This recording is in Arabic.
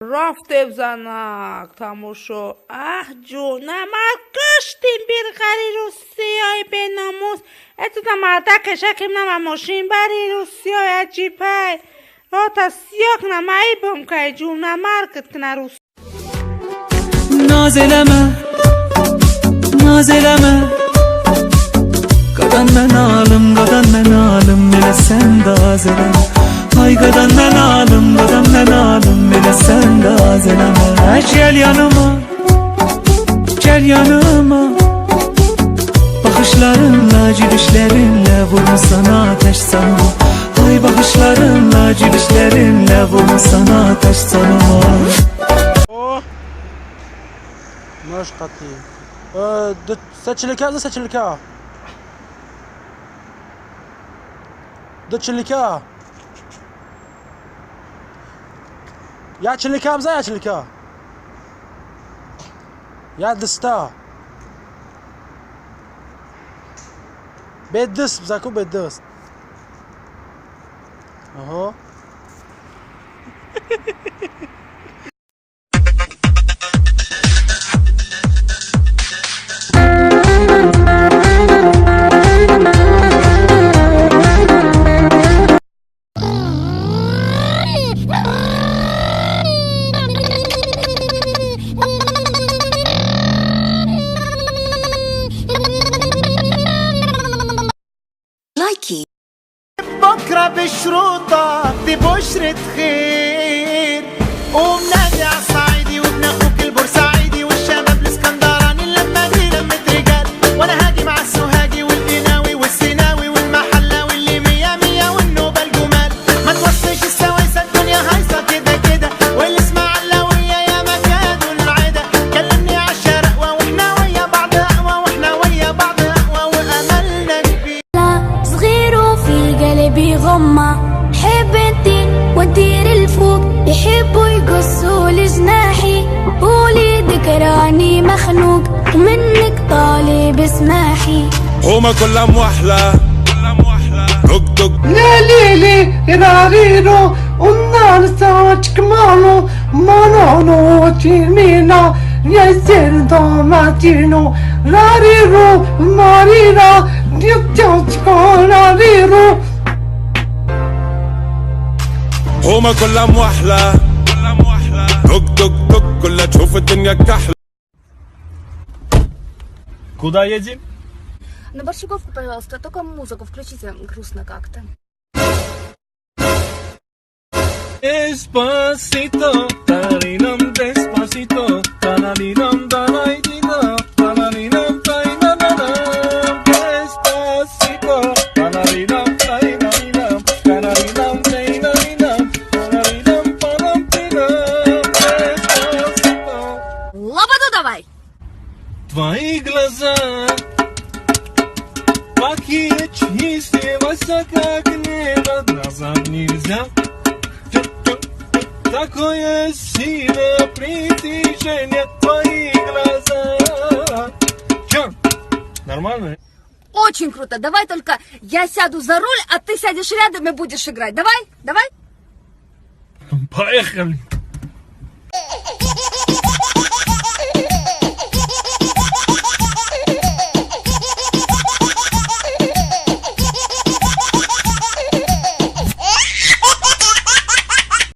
رفته بزنک تموم شو. جونم کشتیم بیرقری روسیای به ناموس اتو مردک شکم نم ماشین بری روسیای عجیبه را تا سیاک نمایی بمکه جونم مرکت کنه روس Nazeleme Qadan mən alım Elə sən də azeleme Ay qadan mən alım Elə sən də azeleme Gel yanıma Bakışlarınla, gülüşlerinle Vurun sana ateş sanma Ay bakışlarınla, gülüşlerinle Vurun sana ateş sanma مش قطي ساتشلكا دتشلكا يا تشلكا بزا يا تشلكا يا دستا بيدس بزاكو بيدس اهو بكرة بشروطك دي بشرة خير قوم نادي عالصعيدي وابن اخوك البورسعيدي والشباب الاسكندراني اللمة دي لمة رجال وانا هاجي مع السوهاجي والقناوي والسيناوي والمحلاوي اللي مية مية والنوبة الجمال ما توصيش السوايسة الدنيا هايصة كده والاسماعيلاوية يا مكادوا العدا كلمني عالشرقوة واحنا ويا بعض اقوى واملنا كبير صغير وفي قلبي غمة حب انتي وادير الفوق يحبوا يقصوا لجناحي قولي ذكراني مخنوق ومنك طالب اسماحي هما كلهم وحلة دق دق لا ليلي راريرو النار ساعتك مالو مانونو تيمينا يسير دوماتينو راريرو مارينا ديوتيوتكو راريرو هما كلهم وحلة دق دق دق كلها تشوف الدنيا كحلة. Куда едем? На Борщаговку, пожалуйста, только музыку включите, грустно как-то. Despacito, tararinam, despacito, tararinam, tararinam, tararinam, tararinam, despacito, tararinam, tararinam, tararinam, tararinam, tararinam, tararinam, despacito. Лободу давай! Твои глаза такие чистые, высоко как небо, назад нельзя. Такое сильное притяжение, твои глаза. Чё? Нормально? Очень круто. Давай только я сяду за руль, а ты сядешь рядом и будешь играть. Давай? Поехали.